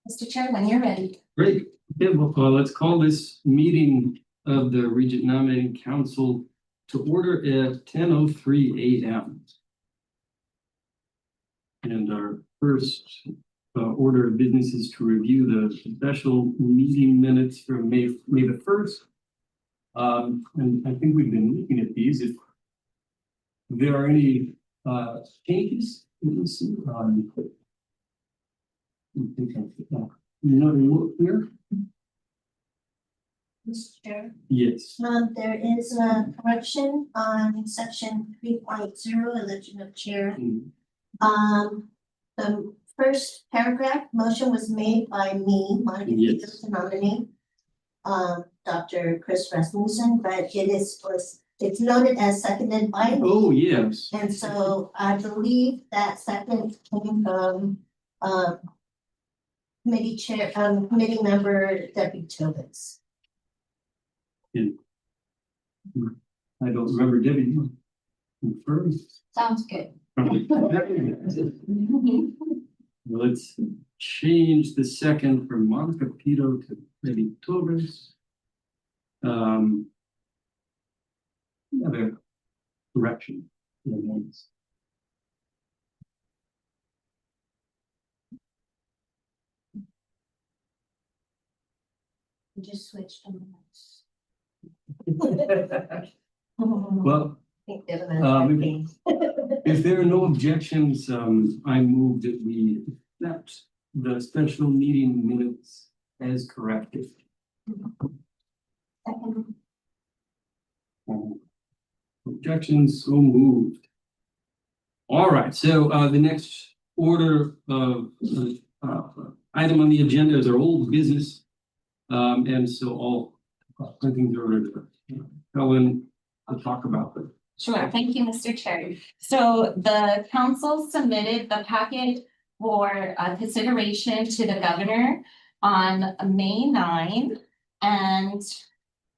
Mr. Chair, when you're ready. Great. Okay, well, let's call this meeting of the Regent Nominating Council to order at 10:03 a.m. And our first order of business is to review the special meeting minutes for May the 1st. And I think we've been looking at these. If there are any changes, let's see. Another look here. Mr. Chair, Yes. there is a correction on section 3.0, election of chair. The first paragraph, motion was made by me, Monica Yes. to nominate Dr. Chris Rasmussen, but it's noted as seconded by me. Oh, yes. And so I believe that second came from committee chair, committee member Debbie Tobitz. I don't remember Debbie. Confirm. Sounds good. Let's change the second from Monica Pito to Debbie Tobitz. Another correction. Just switched them. Well, If if there are no objections, I move that we accept the special meeting minutes as corrected. Objections, so moved. All right, so the next order of item on the agenda is our old business. And so all things are Helen to talk about them. Sure, thank you, Mr. Chair. So the council submitted the packet for consideration to the governor on May 9. And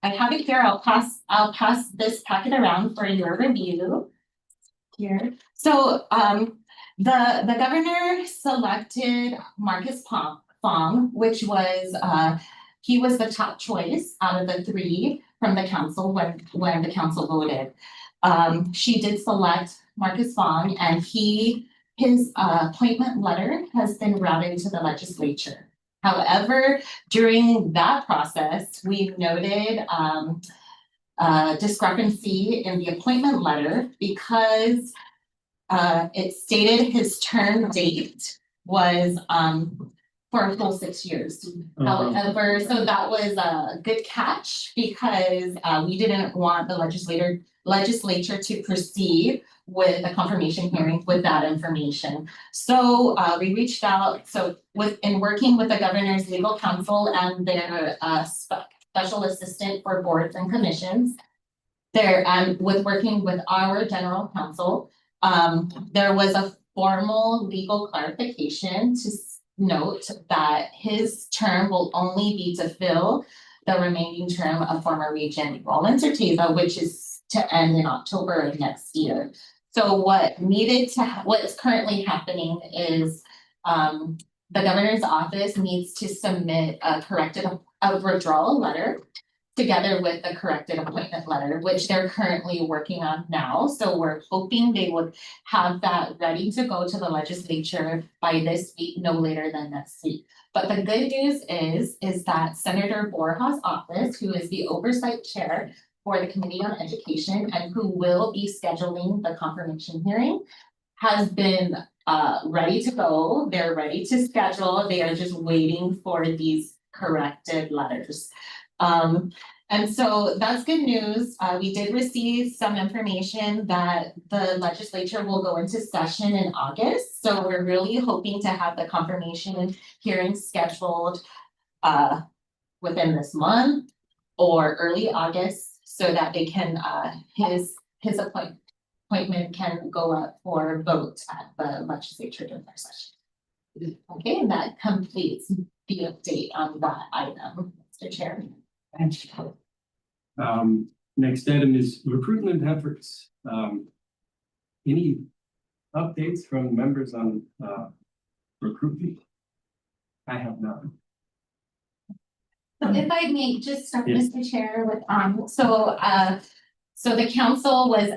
I have it here. I'll pass this packet around for your review. Here. So the governor selected Marcus Fong, which was he was the top choice out of the three from the council when the council voted. She did select Marcus Fong, and his appointment letter has been routed to the legislature. However, during that process, we've noted discrepancy in the appointment letter because it stated his term date was for a full 6 years. However, so that was a good catch because we didn't want the legislature to proceed with a confirmation hearing with that information. So we reached out, in working with the governor's legal counsel and their special assistant for boards and commissions, with working with our general counsel, there was a formal legal clarification to note that his term will only be to fill the remaining term of former Regent Roland Certeza, which is to end in October of next year. So what's currently happening is the governor's office needs to submit a withdrawal letter together with the corrected appointment letter, which they're currently working on now. So we're hoping they would have that ready to go to the legislature by this week, no later than next week. But the good news is that Senator Borja's office, who is the oversight chair for the Committee on Education and who will be scheduling the confirmation hearing, has been ready to go. They're ready to schedule. They are just waiting for these corrected letters. And so that's good news. We did receive some information that the legislature will go into session in August. So we're really hoping to have the confirmation hearing scheduled within this month or early August so that they can his appointment can go up for vote at the legislature during their session. Okay, and that completes the update on that item, Mr. Chairman. Thank you. Next item is recruitment efforts. Any updates from members on recruitment? I have none. If I may just start, Yes. Mr. Chair, with, so the council was,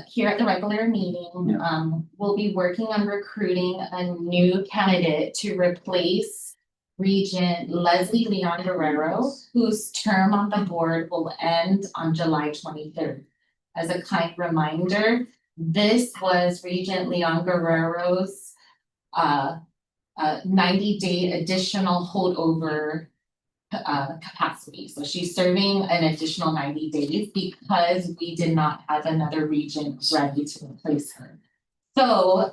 here at the regular meeting. Yeah. We'll be working on recruiting a new candidate to replace Regent Leslie Leon Guerrero, whose term on the board will end on July 23rd. As a kind reminder, this was Regent Leon Guerrero's, 90-day additional holdover capacity. So she's serving an additional 90 days because we did not have another regent ready to replace her. So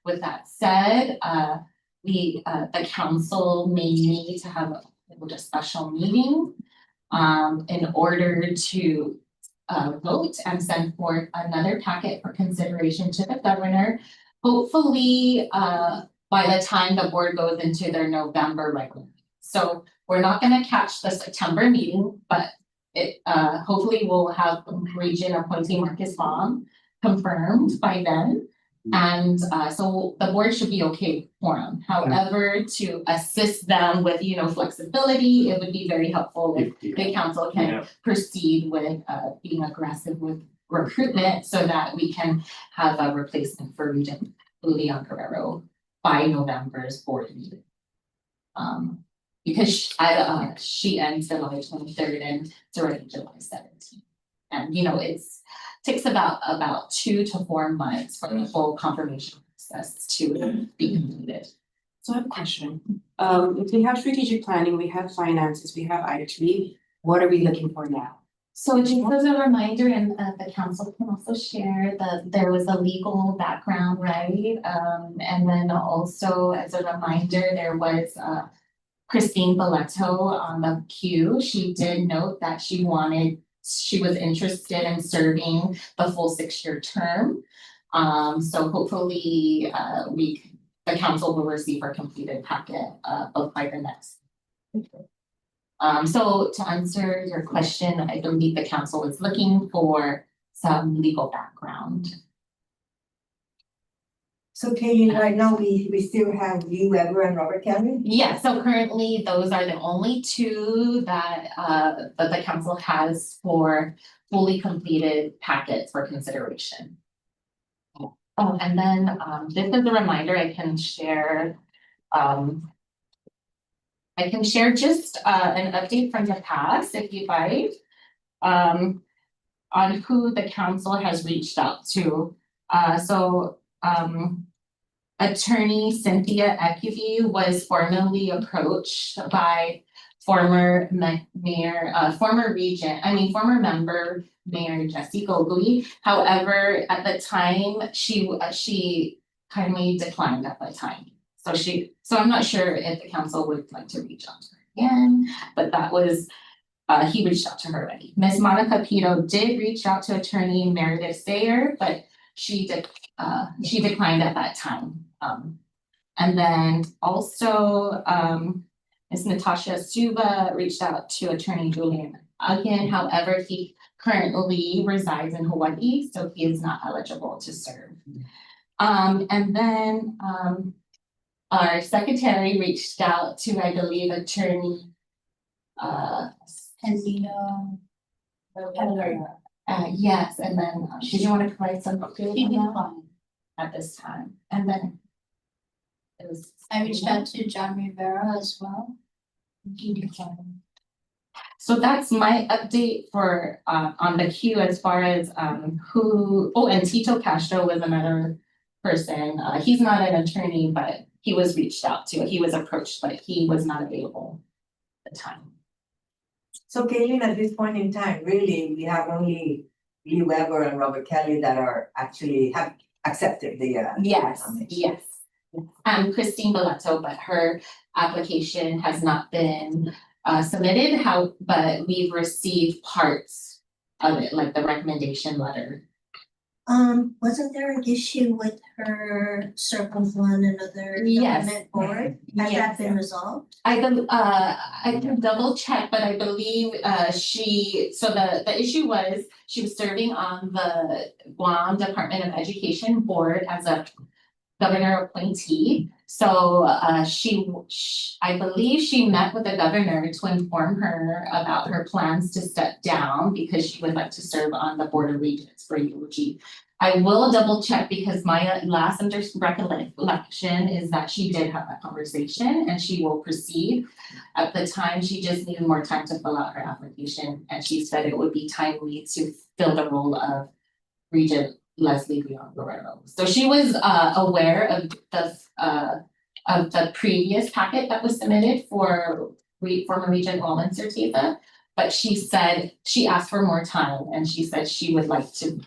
with that said, the council may need to have a special meeting in order to vote and send forth another packet for consideration to the governor. Hopefully, by the time the board goes into their November regular. So we're not gonna catch the September meeting, but it hopefully we'll have Regent appointing Marcus Baum confirmed by then. And so the board should be okay with quorum. However, to assist them with, flexibility, it would be very helpful if the council can proceed with being aggressive with recruitment so that we can have a replacement for Regent Leon Guerrero by November's board meeting. Because she ends July 23rd and it's already July 17th. And takes about 2 to 4 months for the full confirmation process to be completed. So I have a question. If we have strategic planning, we have finances, we have IT, what are we looking for now? So just as a reminder, and the council can also share that there was a legal background, right? And then also as a reminder, there was Christine Boleto on the queue. She did note that she was interested in serving the full 6-year term. So hopefully the council will receive our completed packet by the next. So to answer your question, I believe the council is looking for some legal background. So Katie, right now, we still have you, Weber, and Robert Kelly? Yeah, so currently those are the only 2 that the council has for fully completed packets for consideration. Oh, and then just as a reminder, I can share just an update from the past, if you'd like, on who the council has reached out to. Attorney Cynthia Ecuvie was formally approached by former member Mayor Jessie Gogley. However, at the time, she kindly declined at the time. So I'm not sure if the council would like to reach out to her again, but that was, he reached out to her already. Ms. Monica Pito did reach out to attorney Meredith Sayer, but she declined at that time. And then also, Ms. Natasha Suba reached out to attorney Julian Again. However, he currently resides in Hawaii, so he is not eligible to serve. And then our secretary reached out to, I believe, attorney Candido. Yes, and then did you want to provide some update on that at this time? And then I reached out to John Rivera as well. So that's my update for on the queue as far as and Tito Castro was another person. He's not an attorney, but he was reached out to. He was approached, but he was not available at the time. So Kaylin, at this point in time, really, we have only Lee Weber and Robert Kelly that are actually have accepted the Yes, nomination. yes. And Christine Boleto, but her application has not been submitted, but we've received parts of it, like the recommendation letter. Wasn't there an issue with her circles on another Yes. government board? Has Yes. that been resolved? I can double check, but I believe the issue was she was serving on the Guam Department of Education board as a governor appointee. So I believe she met with the governor to inform her about her plans to step down because she would like to serve on the Board of Regents for UOG. I will double check because my last recollection is that she did have that conversation and she will proceed. At the time, she just needed more time to fill out her application, and she said it would be timely to fill the role of Regent Leslie Leon Guerrero. So she was aware of the previous packet that was submitted for former Regent Roland Certeza. But she said, she asked for more time and she said she would like to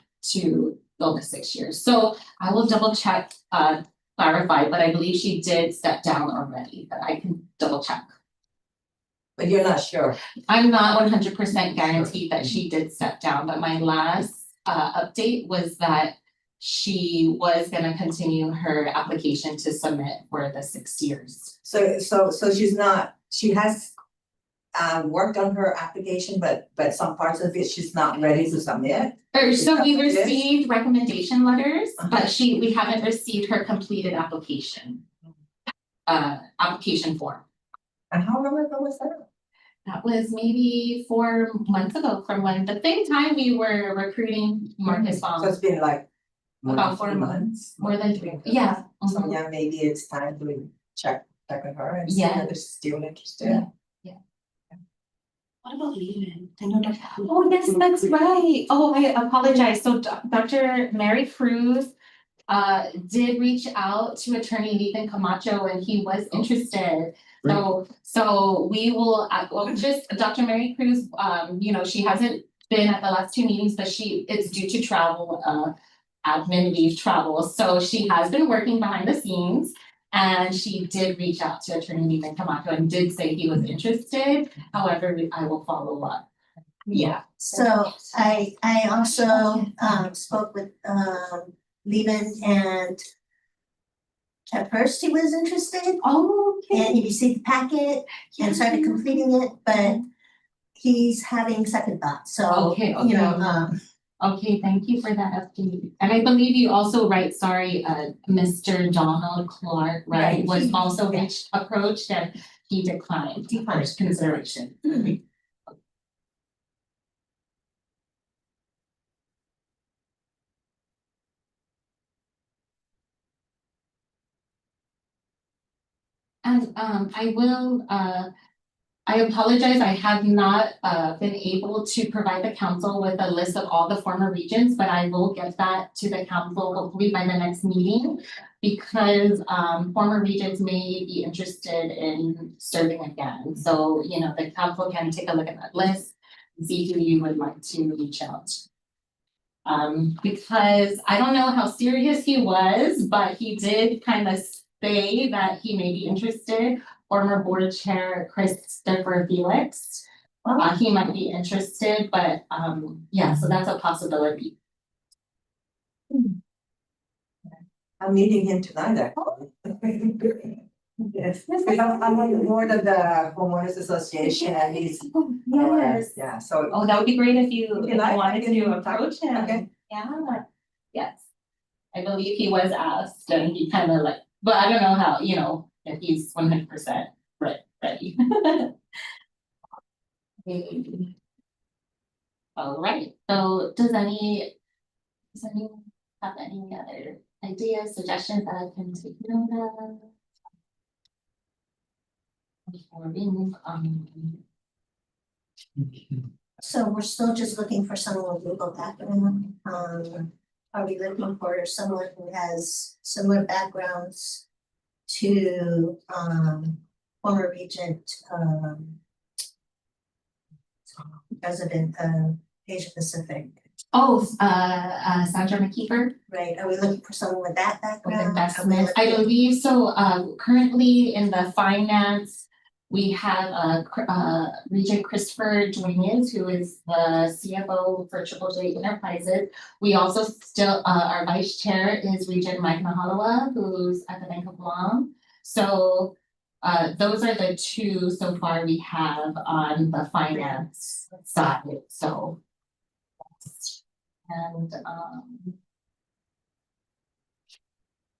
go the 6 years. So I will double check, clarify, but I believe she did step down already, but I can double check. But you're not sure. I'm not 100% guaranteed that she did step down, but my last update was that she was gonna continue her application to submit for the 6 years. So she's not, she has worked on her application, but some parts of it she's not ready to submit. So we Yes. received recommendation letters, but we haven't received her completed application. Application form. And how long ago was that? That was maybe 4 months ago from when the same time we were recruiting Marcus So Baum. it's been like more About than 4 3 months, more than 3, yeah. So mhm. yeah, maybe it's time to check with her and see Yeah. if they're still interested. What about leaving? I know that. Oh, yes, that's right. Oh, I apologize. So Dr. Mary Cruz did reach out to Attorney Nathan Camacho and he was interested. So we will, well, just Dr. Mary Cruz, she hasn't been at the last 2 meetings, but it's due to travel, admin leave travel. So she has been working behind the scenes. And she did reach out to Attorney Nathan Camacho and did say he was interested. However, I will follow up. Yeah. So I also spoke with Leland, and at first he was interested Oh, and he received the packet and started completing it, but he's having second thoughts, so Okay, you know, okay, thank you for that update. And I believe you also, Mr. Donald Clark, Right. was also Yeah. approached and he declined first consideration. And I apologize, I have not been able to provide the council with a list of all the former regents, but I will get that to the council hopefully by the next meeting. Because former regents may be interested in serving again, so the council can take a look at that list. And see who you would like to reach out. Because I don't know how serious he was, but he did kind of say that he may be interested. Former board chair Christopher Felix, he might be interested, but yeah, so that's a possibility. I'm meeting him tonight actually. Yes, I'm on the board of the homeowners association and he's. Yes. Yeah, so. Oh, that would be great if you If you like, wanted I can to approach him. Okay. Yeah, yes. I believe he was asked and he kind of but I don't know how, if he's 100% ready. Okay. All right, so does anyone have any other ideas, suggestions that I can take note of? Before we move on. so we're still just looking for someone with legal background. Are we looking for someone who has similar backgrounds to former Regent president of Asia Pacific, Oh, Sandra McKeever. right? Are we looking for someone with that With background? investment, I believe so, currently in the finance, we have Regent Christopher Duenas, who is the CFO for Triple J Enterprises. We also still, our vice chair is Regent Mike Mahalawa, who's at the Bank of Guam. So those are the 2 so far we have on the finance side, so. And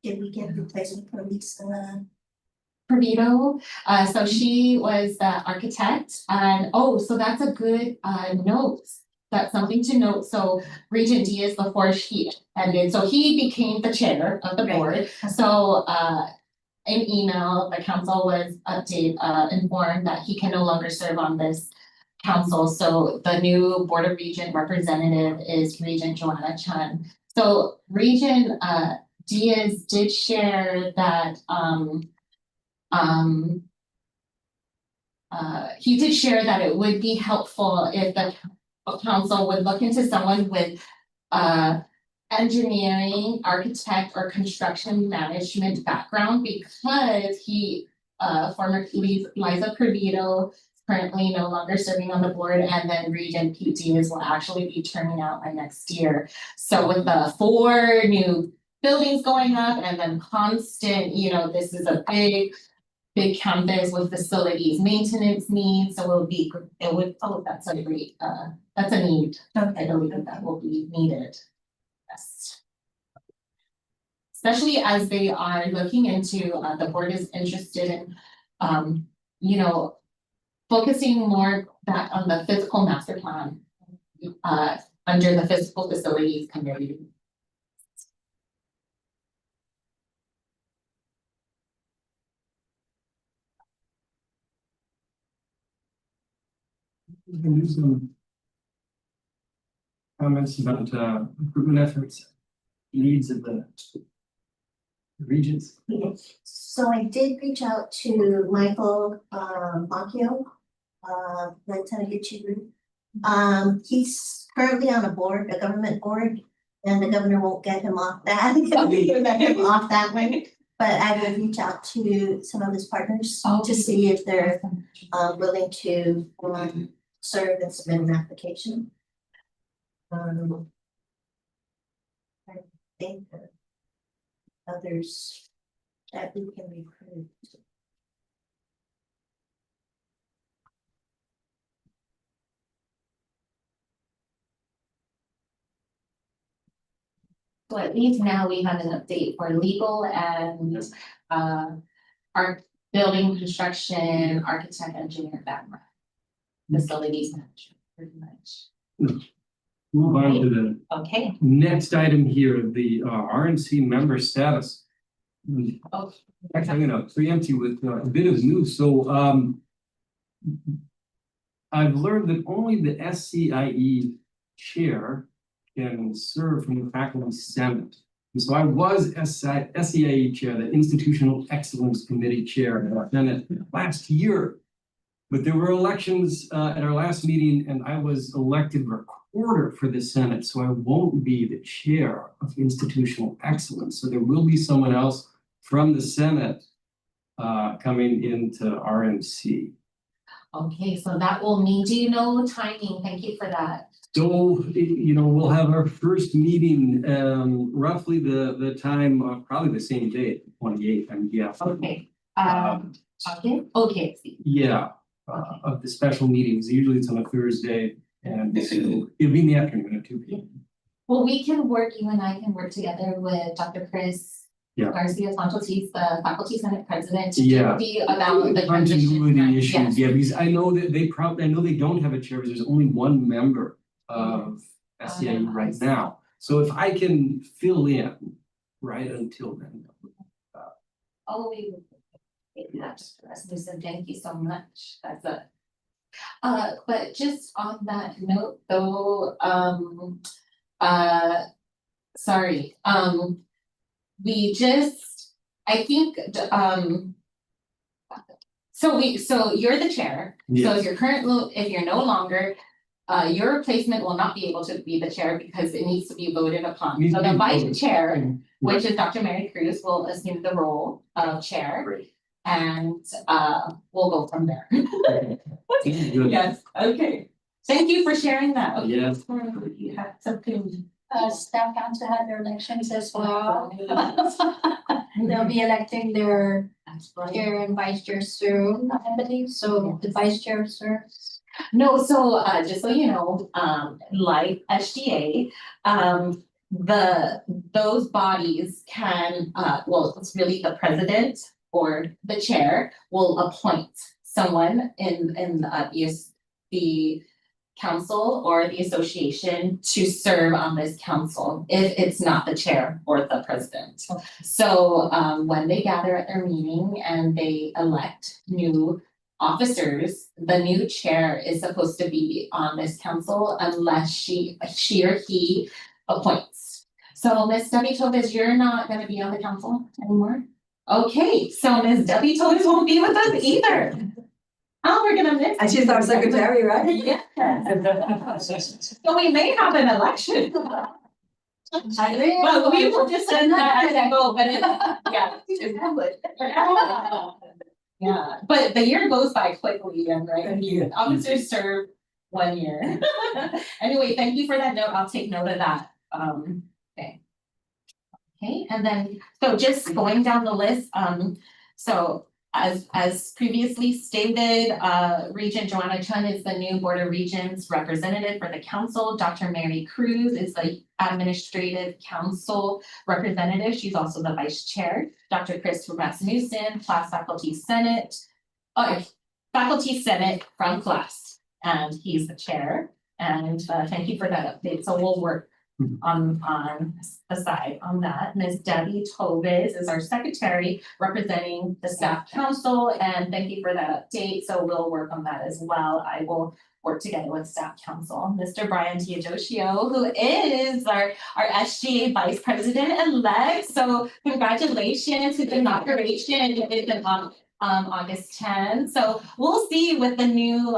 did we get replacement for Lisa? Pervito, so she was the architect and, oh, so that's a good note. That's something to note, so Regent Diaz before he ended, so he became the chair of the board, so in email, the council was informed that he can no longer serve on this council, so the new Board of Regent representative is Regent Joanna Chun. So Regent Diaz did share that he did share that it would be helpful if the council would look into someone with engineering, architect, or construction management background because he former Liza Pervito is currently no longer serving on the board, and then Regent Pete Diaz will actually be turning out by next year. So with the 4 new buildings going up and then constant, this is a big campus with facilities, maintenance needs, so that's a great, that's a need. I believe that will be needed. Yes. Especially as they are looking into, the board is interested in, focusing more back on the physical master plan, under the physical facilities committee. We can do some comments about improvement efforts, needs of the regions. So I did reach out to Michael Bacchio, Lieutenant Hitchie Group. He's currently on a board, a government board, and the governor won't get him off that. Get him off that one. But I will reach out to some of his partners to see if they're willing to serve and submit an application. I think that others that we can recruit. So at least now we have an update for legal and our building construction, architect, engineer background. Facilities manager, pretty much. Move on to the Okay. next item here, the RNC member status. Oh. Actually, I'm gonna preempt you with a bit of news. So I've learned that only the SCIE chair can serve from the faculty senate. And so I was SCIE chair, the Institutional Excellence Committee chair at our Senate last year. But there were elections at our last meeting, and I was elected recorder for the Senate, so I won't be the chair of Institutional Excellence. So there will be someone else from the Senate coming into RMC. Okay, so that will need, do you know timing? Thank you for that. So, we'll have our first meeting roughly the time, probably the same day, 28th, and yeah. Okay. Okay. Yeah, of the special meetings. Usually it's on a Thursday, and it'll be in the afternoon at 2 p.m. Well, you and I can work together with Dr. Chris Garcia Santos, he's the faculty senate president, to be about the transition. Continuity issues, because I know that I know they don't have a chair, because there's only one member of SCA right now. So if I can fill in right until then. We would. Thank you so much. That's a. But just on that note, though, sorry, I think, so you're the chair. Yes. So if you're no longer, your replacement will not be able to be the chair because it needs to be voted upon. So the vice chair, which is Dr. Mary Cruz, will assume the role of chair. Great. And we'll go from there. Good. Yes, okay. Thank you for sharing that. Okay. Yes. You have something. Staff council had their elections as well. They'll be electing their chair and vice chair soon, I believe, so the vice chair serves. No, so just so you know, like SGA, those bodies can, well, it's really the president or the chair will appoint someone in the council or the association to serve on this council if it's not the chair or the president. So when they gather at their meeting and they elect new officers, the new chair is supposed to be on this council unless she or he appoints. So Miss Debbie Tovis, you're not gonna be on the council anymore? Okay, so Miss Debbie Tovis won't be with us either. Oh, we're gonna miss. And she's our secretary, right? Yeah. So we may have an election. I agree. But we will just send that as a vote, but it, yeah. Yeah, but the year goes by quickly and right, Yeah. officers serve 1 year. Anyway, thank you for that note, I'll take note of that, okay. Okay, and then, so just going down the list, so as previously stated, Regent Joanna Chun is the new Board of Regents representative for the council. Dr. Mary Cruz is the administrative council representative. She's also the vice chair. Dr. Chris Rasmussen, class faculty senate, faculty senate from class, and he's the chair. And thank you for that update. So we'll work on the side on that. Ms. Debbie Tovis is our secretary representing the staff council, and thank you for that update. So we'll work on that as well. I will work together with staff council. Mr. Brian Teodosia, who is our SGA vice president-elect. So congratulations, his inauguration is on August 10. So we'll see with the new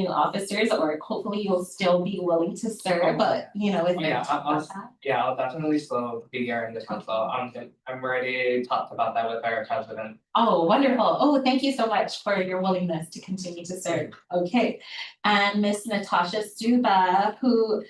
officers, or hopefully you'll still be willing to serve, but you know, is there Yeah, talk about that? I'll definitely still be here in this council. I'm already talked about that with our president. Oh, wonderful. Oh, thank you so much for your willingness to continue to serve. Okay. And Miss Natasha Stuba, who,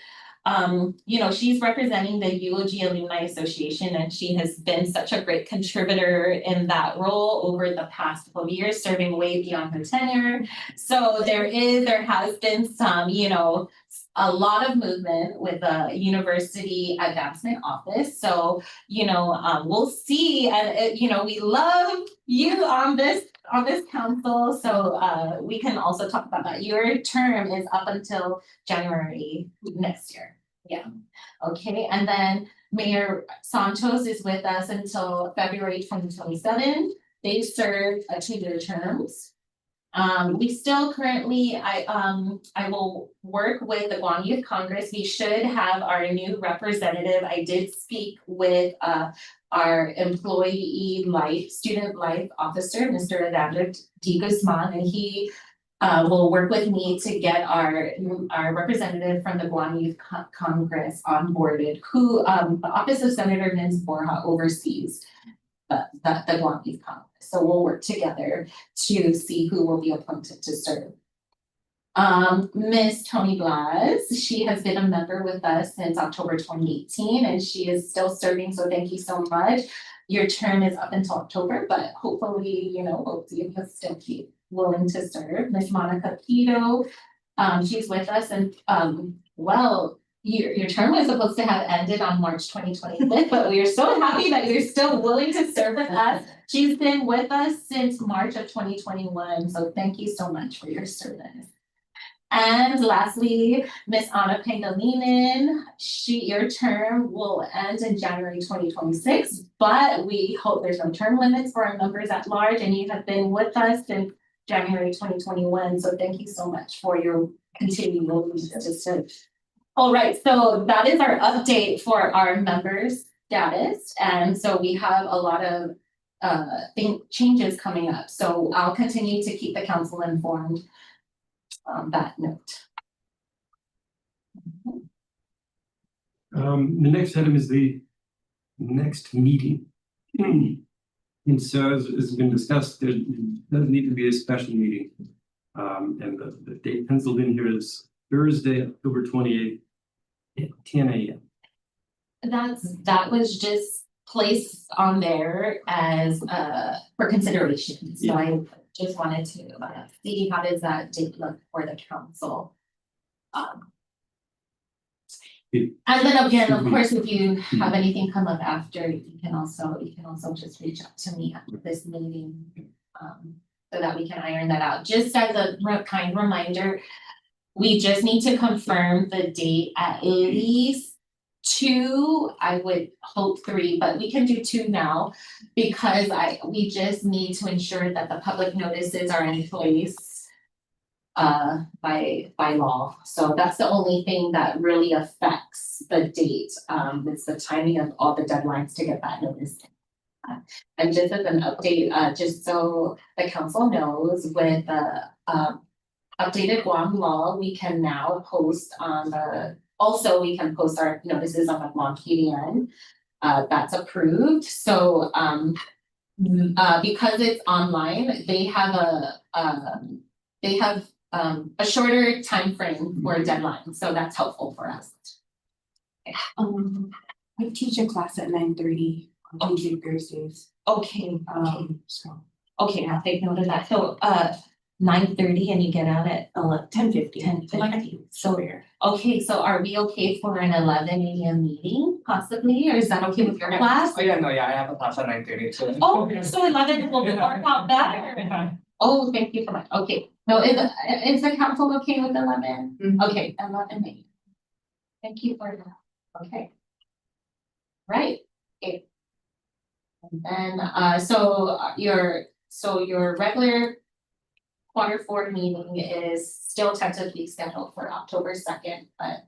you know, she's representing the UOG Alumni Association, and she has been such a great contributor in that role over the past couple of years, serving way beyond her tenure. So there has been some, you know, a lot of movement with the University Advancement Office. So, you know, we'll see, and you know, we love you on this council. So we can also talk about that. Your term is up until January next year. Yeah. Okay. And then Mayor Santos is with us until February 2027. They serve 2-year terms. We still currently, I will work with the Guam Youth Congress. We should have our new representative. I did speak with our student life officer, Mr. Adandro D. Guzman, and he will work with me to get our representative from the Guam Youth Congress onboarded, who the Office of Senator Nins Borja oversees the Guam Youth Congress. So we'll work together to see who will be appointed to serve. Miss Tony Blas, she has been a member with us since October 2018, and she is still serving, so thank you so much. Your term is up until October, but hopefully, you know, we'll see if you'll still keep willing to serve. Miss Monica Pito, she's with us, and well, your term was supposed to have ended on March 2025, but we are so happy that you're still willing to serve with us. She's been with us since March of 2021, so thank you so much for your service. And lastly, Miss Anna Pangilinan, your term will end in January 2026, but we hope there's no term limits for our members at large, and you have been with us since January 2021, so thank you so much for your continued willingness to serve. All right, so that is our update for our members status, and so we have a lot of changes coming up. So I'll continue to keep the council informed on that note. The next item is the next meeting. And so as has been discussed, there does need to be a special meeting. And the date penciled in here is Thursday, October 28th at 10 a.m. That was just placed on there as for consideration. So I just wanted to see how does that date look for the council. And then again, Should of we- course, if you have anything come up after, you can also just reach out to me after this meeting. So that we can iron that out, just as a kind reminder. We just need to confirm the date at least 2, I would hope 3, but we can do 2 now. Because we just need to ensure that the public notices are in place. By law, so that's the only thing that really affects the date, it's the timing of all the deadlines to get that notice. And just as an update, just so the council knows, with the updated Guam law, we can now post we can post our notices on the Guam KDN. That's approved, so because it's online, they have a shorter time frame for a deadline, so that's helpful for us. I teach a class at 9:30 on Tuesday, Thursdays. Okay, So okay, I'll take note of that, so 9:30 and you get out at 10:50. 10:50. So weird. Okay, so are we okay for an 11 AM meeting possibly, or is that okay with your class? Oh, yeah, no, yeah, I have a class at 9:30 too. Oh, so 11 will work out better. Oh, thank you so much, okay, no, is the council okay with 11? Okay, 11 maybe. Thank you for that, okay. Right, okay. And then, so your regular Q4 meeting is still tentatively scheduled for October 2nd, but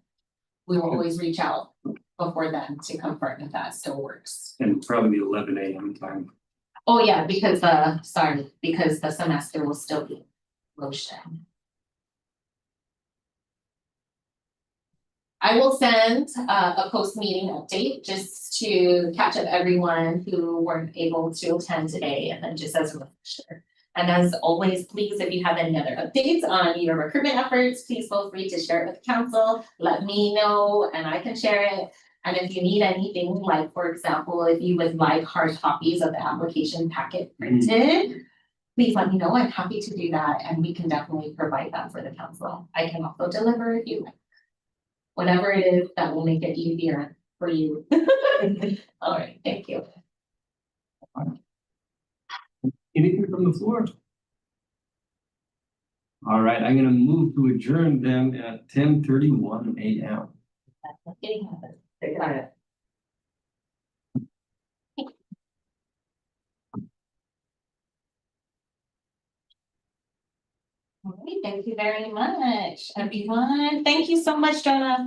we will always reach out before then to confirm if that still works. And probably 11 AM time. Oh, yeah, because the semester will still be motion. I will send a post-meeting update just to catch up everyone who weren't able to attend today, and then just as a refresher. And as always, please, if you have any other updates on your recruitment efforts, please feel free to share it with council. Let me know and I can share it. And if you need anything, like for example, if you would like hard copies of the application packet printed, please let me know. I'm happy to do that, and we can definitely provide that for the council. I can also deliver if you like. Whatever it is that will make it easier for you. All right, thank you. Anything from the floor? All right, I'm gonna move to adjourn them at 10:31 AM. Getting it. Got it. All right, thank you very much, everyone. Thank you so much, Jonah.